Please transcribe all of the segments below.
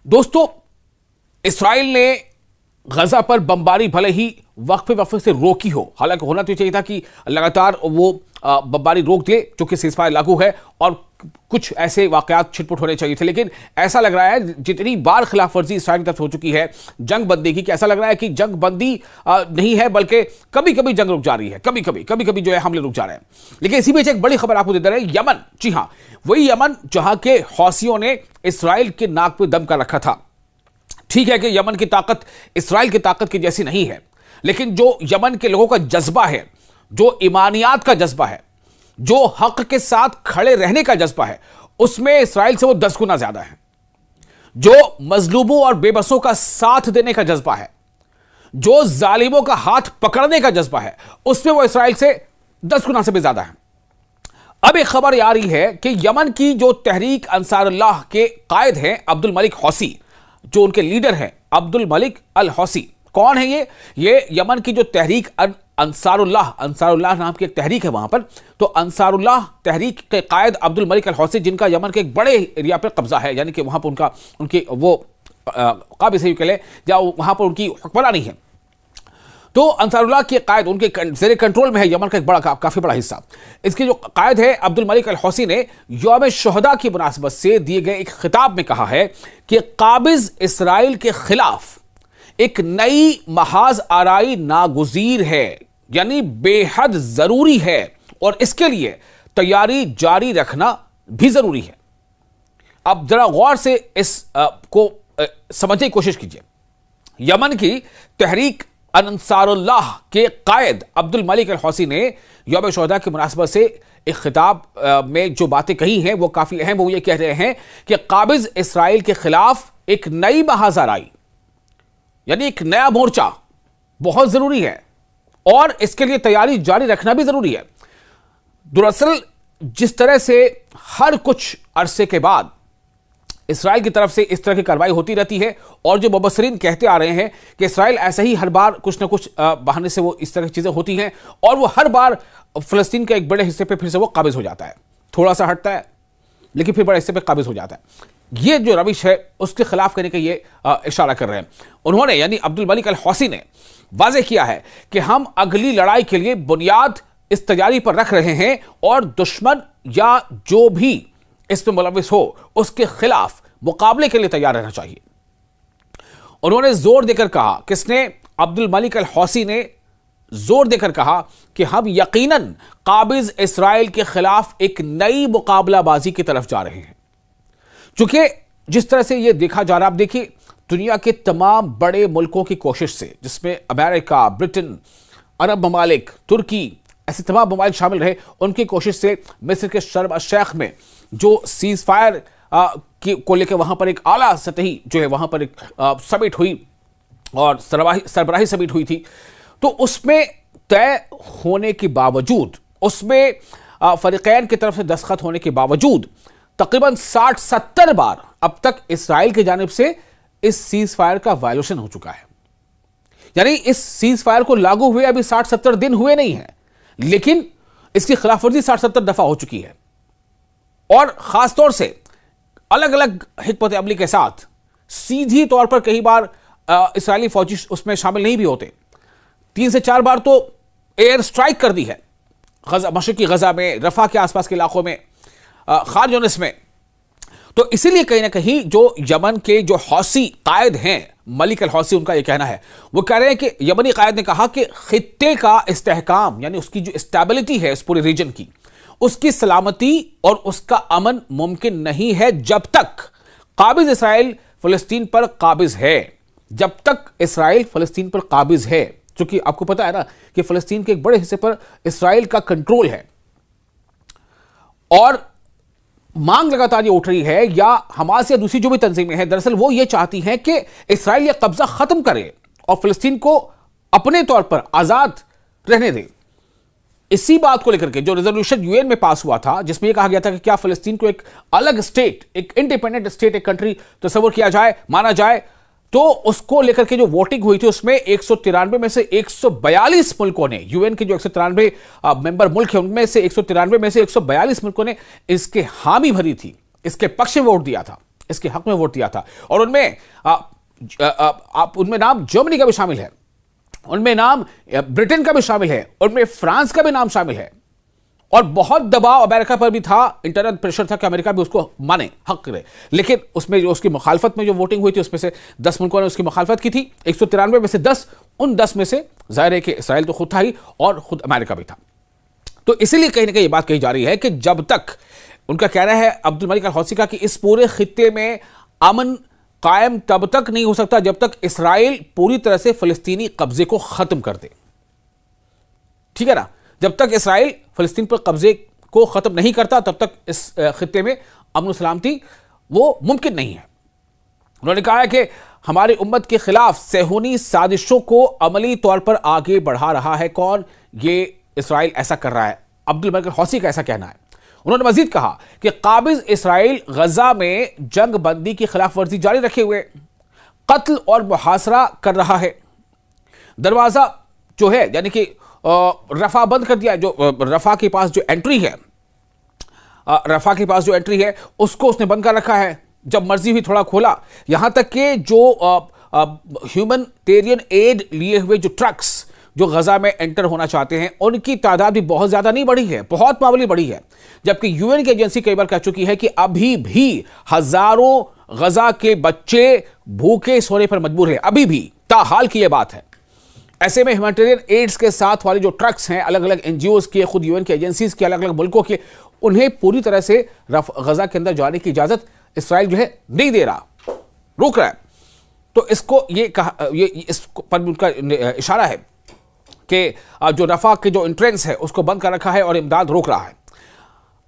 दोस्तों, इसराइल ने गजा पर बमबारी भले ही वक्फे वक्फे से रोकी हो, हालांकि होना तो चाहिए था कि लगातार वो बमबारी रोक दे चूंकि सीज़फायर लागू है और कुछ ऐसे वाकयात छिटपुट होने चाहिए थे। लेकिन ऐसा लग रहा है जितनी बार खिलाफ वर्जी इसराइल की तरफ हो चुकी है जंग बंदी की, कि ऐसा लग रहा है कि जंग बंदी नहीं है बल्कि कभी कभी जंग रुक जा रही है, कभी कभी जो है हमले रुक जा रहे हैं। लेकिन इसी बीच एक बड़ी खबर आपको दे दे रहे हैं, यमन, जी हां, वही यमन जहां के हौसियों ने इसराइल के नाक पे दम कर रखा था। ठीक है कि यमन की ताकत इसराइल की ताकत की जैसी नहीं है, लेकिन जो यमन के लोगों का जज्बा है, जो ईमानियात का जज्बा है, जो हक के साथ खड़े रहने का जज्बा है, उसमें इसराइल से वो 10 गुना ज्यादा है। जो मजलूमों और बेबसों का साथ देने का जज्बा है, जो जालिमों का हाथ पकड़ने का जज्बा है, उसमें वो इसराइल से 10 गुना से भी ज्यादा है। अब एक खबर आ रही है कि यमन की जो तहरीक अंसारुल्लाह के कायद हैं अब्दुल मलिक हौसी, जो उनके लीडर हैं अब्दुल मलिक अल हौसी, कौन है ये यमन की जो तहरीक अंसारुल्लाह नाम की एक तहरीक है वहां पर, तो अंसारुल्लाह तहरीक के कायद अब्दुल मलिक अल हौसी, जिनका यमन के एक बड़े एरिया पर कब्जा है, यानी कि वहां पर उनकी वो काबिज है के लिए, या वहां पर उनकी हुक्मरानी है। तो अंसारुल्लाह के कायद उनके ज़ेरे कंट्रोल में है यमन का एक बड़ा काफी बड़ा हिस्सा। इसके जो कायद है अब्दुल मलिक अल हौसी ने यौम शुहदा की मुनासबत से दिए गए एक खिताब में कहा है कि काबिज इसराइल के खिलाफ एक नई महाज आराई नागुज़ीर है, यानी बेहद जरूरी है, और इसके लिए तैयारी जारी रखना भी जरूरी है। अब जरा गौर से इस को समझने की कोशिश कीजिए। यमन की तहरीक अंसारुल्लाह के कायद अब्दुल मलिक अल हौसी ने यौम शुहदा की मुनासबत से एक खिताब में जो बातें कही हैं वो काफी अहम। वो ये कह रहे हैं कि काबिज इसराइल के खिलाफ एक नई महाज आराई, यानी एक नया मोर्चा बहुत जरूरी है, और इसके लिए तैयारी जारी रखना भी जरूरी है। दरअसल जिस तरह से हर कुछ अरसे के बाद इसराइल की तरफ से इस तरह की कार्रवाई होती रहती है, और जो मुबस्सिरीन कहते आ रहे हैं कि इसराइल ऐसे ही हर बार कुछ ना कुछ बहाने से वो इस तरह की चीजें होती हैं, और वो हर बार फलस्तीन के एक बड़े हिस्से पे फिर से वो काबिज हो जाता है, थोड़ा सा हटता है लेकिन फिर बड़े हिस्से पे काबिज हो जाता है। ये जो रविश है उसके खिलाफ करने का ये इशारा कर रहे हैं उन्होंने, यानी अब्दुल मलिक अल हौसी ने वाज़ेह किया है कि हम अगली लड़ाई के लिए बुनियाद इस तैयारी पर रख रहे हैं, और दुश्मन या जो भी इसमें मुलविस हो उसके खिलाफ मुकाबले के लिए तैयार रहना चाहिए। उन्होंने जोर देकर कहा, किसने? अब्दुल मलिक अल हौसी ने जोर देकर कहा कि हम यकीनन काबिज इसराइल के खिलाफ एक नई मुकाबलाबाजी की तरफ जा रहे हैं। चूंकि जिस तरह से यह देखा जा रहा है, आप देखिए दुनिया के तमाम बड़े मुल्कों की कोशिश से, जिसमें अमेरिका, ब्रिटेन, अरब ममालिक, तुर्की, ऐसे तमाम ममालिक शामिल रहे, उनकी कोशिश से मिस्र के शर्म शेख में जो सीज फायर को लेकर वहां पर एक आला सतही जो है वहां पर एक समिट हुई और सरबराही समिट हुई थी, तो उसमें तय होने के बावजूद, उसमें फरीकैन की तरफ से दस्तखत होने के बावजूद तकरीबन 60-70 बार अब तक इसराइल की जानिब से इस सीज फायर का वायोलेशन हो चुका है। यानी इस सीज फायर को लागू हुए अभी 60-70 दिन हुए नहीं है, लेकिन इसकी खिलाफवर्जी 60-70 दफा हो चुकी है, और खासतौर से अलग अलग हिकमत अमली के साथ सीधी तौर पर कई बार इसराइली फौजी उसमें शामिल नहीं भी होते। 3 से 4 बार तो एयर स्ट्राइक कर दी है मशरिकी गजा में, रफा के आसपास के इलाकों में, खान यूनिस में। तो इसीलिए कहीं ना कहीं जो यमन के जो हौसी कायद हैं मलिक अल हौसी, उनका यह कहना है, वो कह रहे हैं कि यमनी कायद ने कहा कि खित्ते का इस्तेहकाम, यानी उसकी जो स्टेबिलिटी है इस पूरे रीजन की, उसकी सलामती और उसका अमन मुमकिन नहीं है जब तक काबिज इसराइल फलस्तीन पर काबिज है, जब तक इसराइल फलस्तीन पर काबिज है। क्योंकि आपको पता है ना कि फलस्तीन के एक बड़े हिस्से पर इसराइल का कंट्रोल है, और मांग लगातार ये उठ रही है, या हमास या दूसरी जो भी तंजीमें हैं दरअसल वो ये चाहती हैं कि इसराइल ये कब्जा खत्म करे और फलस्तीन को अपने तौर पर आजाद रहने दे। इसी बात को लेकर के जो रेजोल्यूशन यूएन में पास हुआ था, जिसमें यह कहा गया था कि क्या फलस्तीन को एक अलग स्टेट, एक इंडिपेंडेंट स्टेट, एक कंट्री तस्वर किया जाए, माना जाए, तो उसको लेकर के जो वोटिंग हुई थी उसमें 193 में से 142 मुल्कों ने, यूएन के जो 193 मेंबर मुल्क हैं उनमें से 193 में से 142 मुल्कों ने इसके हामी भरी थी, इसके पक्ष में वोट दिया था। इसके हक में वोट दिया था। और उनमें उनमें नाम जर्मनी का भी शामिल है, उनमें नाम ब्रिटेन का भी शामिल है, उनमें फ्रांस का भी नाम शामिल है। और बहुत दबाव अमेरिका पर भी था, इंटरनल प्रेशर था कि अमेरिका भी उसको माने, हक करे। लेकिन उसमें जो उसकी मुखालफत में जो वोटिंग हुई थी उसमें से 10 मुल्कों ने उसकी मुखालफत की थी, 193 में से 10। उन 10 में से जाहिर है कि इसराइल तो खुद था ही और खुद अमेरिका भी था। तो इसीलिए कहीं ना कहीं ये बात कही जा रही है कि जब तक, उनका कहना है अब्दुल मलिक अल हौसी का, कि इस पूरे खित्ते में अमन कायम तब तक नहीं हो सकता जब तक इसराइल पूरी तरह से फलस्तीनी कब्जे को खत्म कर दे। ठीक है ना? जब तक इसराइल फलस्तीन पर कब्जे को खत्म नहीं करता तब तक इस खित्ते में अमन सलामती वो मुमकिन नहीं है। उन्होंने कहा है कि हमारी उम्मत के खिलाफ सेहूनी साजिशों को अमली तौर पर आगे बढ़ा रहा है कौन? ये इसराइल ऐसा कर रहा है। अब्दुल मलिक अल हौसी का ऐसा कहना है। उन्होंने मजीद कहा कि काबिज इसराइल गजा में जंग बंदी की खिलाफ वर्जी जारी रखे हुए कत्ल और मुहासरा कर रहा है। दरवाजा जो है यानी कि रफा बंद कर दिया, जो रफा के पास जो एंट्री है, रफा के पास जो एंट्री है उसको उसने बंद कर रखा है। जब मर्जी हुई थोड़ा खोला। यहां तक कि जो ह्यूमैनिटेरियन एड लिए हुए जो ट्रक्स जो गजा में एंटर होना चाहते हैं उनकी तादाद भी बहुत ज्यादा नहीं बढ़ी है, बहुत मामूली बढ़ी है। जबकि यूएन की एजेंसी कई बार कह चुकी है कि अभी भी हजारों गजा के बच्चे भूखे सोने पर मजबूर हैं, अभी भी ताहाल की यह बात है। ऐसे में ह्यूमैनिटेरियन एड्स के साथ वाले जो ट्रक्स हैं, अलग अलग एनजीओज के, खुद यूएन की एजेंसीज के, अलग अलग मुल्कों के, उन्हें पूरी तरह से गजा के अंदर जाने की इजाजत इसराइल जो है नहीं दे रहा, रोक रहा है। तो इसको ये कहा, ये इस पर उनका इशारा है कि जो रफा के जो एंट्रेंस है उसको बंद कर रखा है और इमदाद रोक रहा है।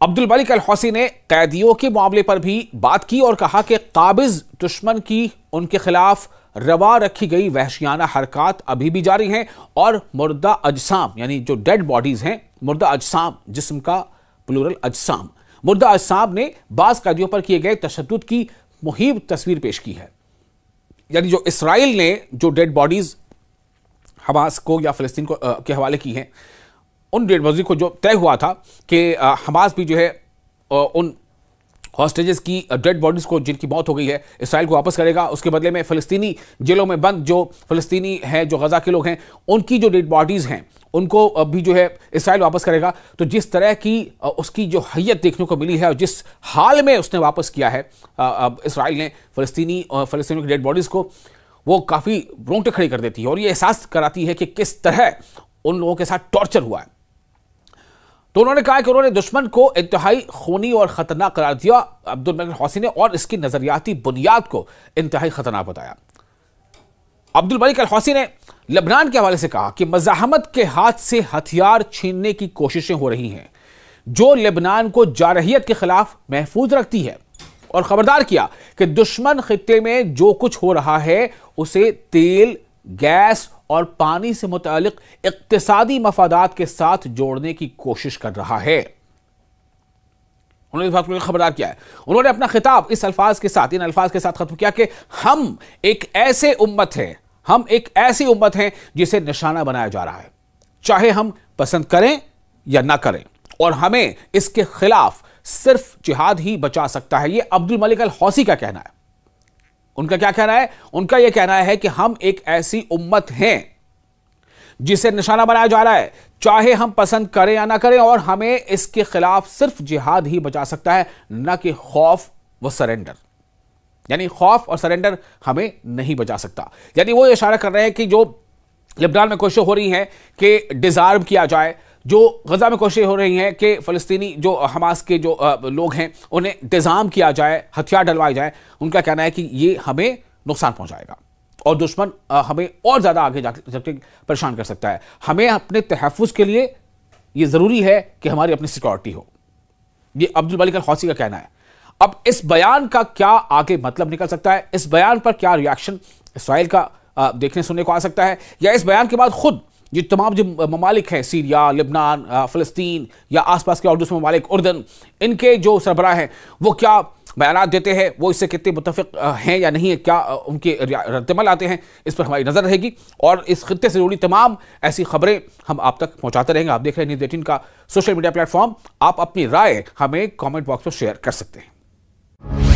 अब्दुल मलिक अल हौसी ने कैदियों के मामले पर भी बात की और कहा कि काबिज दुश्मन की उनके खिलाफ रवा रखी गई वहशियाना हरकत अभी भी जारी हैं और मुर्दा अजसाम यानी जो डेड बॉडीज हैं, मुर्दा अजसाम, जिस्म का प्लूरल अजसाम, मुर्दा अजसाम ने बाज कैदियों पर किए गए तशद्दुद की मुहीब तस्वीर पेश की है। यानी जो इसराइल ने जो डेड बॉडीज हमास को या फिलिस्तीन को के हवाले की हैं, उन डेड बॉडीज को जो तय हुआ था कि हमास भी जो है उन हॉस्टेजेस की डेड बॉडीज को जिनकी मौत हो गई है इसराइल को वापस करेगा। उसके बदले में फिलिस्तीनी जेलों में बंद जो फिलिस्तीनी हैं, जो गजा के लोग हैं, उनकी जो डेड बॉडीज हैं उनको भी जो है इसराइल वापस करेगा। तो जिस तरह की उसकी जो हैयत देखने को मिली है और जिस हाल में उसने वापस किया है इसराइल ने फिलिस्तीनियों की डेड बॉडीज को, वो काफ़ी रोंगटे खड़ी कर देती है और ये एहसास कराती है कि किस तरह उन लोगों के साथ टॉर्चर हुआ है। तो उन्होंने कहा कि उन्होंने दुश्मन को इंतहाई खूनी और खतरनाक करार दिया, अब्दुल मलिक हौसी ने, और इसकी नजरियाती बुनियाद को इंतहाई खतरनाक बताया। अब्दुल मलिक अल हौसी ने लेबनान के हवाले से कहा कि मज़ाहमत के हाथ से हथियार छीनने की कोशिशें हो रही हैं जो लेबनान को जारहियत के खिलाफ महफूज रखती है, और खबरदार किया कि दुश्मन खित्ते में जो कुछ हो रहा है उसे तेल, गैस और पानी से मुतालिक इक्तिसादी मफादात के साथ जोड़ने की कोशिश कर रहा है। उन्होंने इस बात को खबरदार किया है। उन्होंने अपना खिताब इन अल्फाज के साथ खत्म किया कि हम एक ऐसे उम्मत हैं, हम एक ऐसी उम्मत हैं जिसे निशाना बनाया जा रहा है, चाहे हम पसंद करें या ना करें, और हमें इसके खिलाफ सिर्फ जिहाद ही बचा सकता है। यह अब्दुल मलिक अल हौसी का कहना है। उनका क्या कहना है? उनका यह कहना है कि हम एक ऐसी उम्मत हैं जिसे निशाना बनाया जा रहा है, चाहे हम पसंद करें या ना करें, और हमें इसके खिलाफ सिर्फ जिहाद ही बचा सकता है, न कि खौफ व सरेंडर। यानी खौफ और सरेंडर हमें नहीं बचा सकता। यानी वो इशारा कर रहे हैं कि जो लेबनान में कोशिशें हो रही हैं कि डिज़ार्म किया जाए, जो गजा में कोशिशें हो रही हैं कि फ़लस्तीनी जो हमास के जो लोग हैं उन्हें डिज़ार्म किया जाए, हथियार डलवाए जाए, उनका कहना है कि ये हमें नुकसान पहुंचाएगा और दुश्मन हमें और ज़्यादा आगे जाकर परेशान कर सकता है। हमें अपने तहफ़्फ़ुज़ के लिए ये ज़रूरी है कि हमारी अपनी सिक्योरिटी हो। ये अब्दुल मलिक अल हौसी का कहना है। अब इस बयान का क्या आगे मतलब निकल सकता है, इस बयान पर क्या रिएक्शन इसराइल का देखने सुनने को आ सकता है, या इस बयान के बाद खुद ये तमाम जो ममालिक हैं, सीरिया, लेबनान, फ़लस्तीन या आसपास के और दूसरे ममालिक, उर्दन, इनके जो सरबराह हैं वो क्या बयान देते हैं, वो इससे कितने मुत्तफ़िक़ हैं या नहीं है, क्या उनके रद्दमल आते हैं, इस पर हमारी नज़र रहेगी। और इस खित्ते से जुड़ी तमाम ऐसी खबरें हम आप तक पहुँचाते रहेंगे। आप देख रहे हैं न्यूज़ 18 का सोशल मीडिया प्लेटफॉर्म। आप अपनी राय हमें कॉमेंट बॉक्स पर शेयर कर सकते हैं।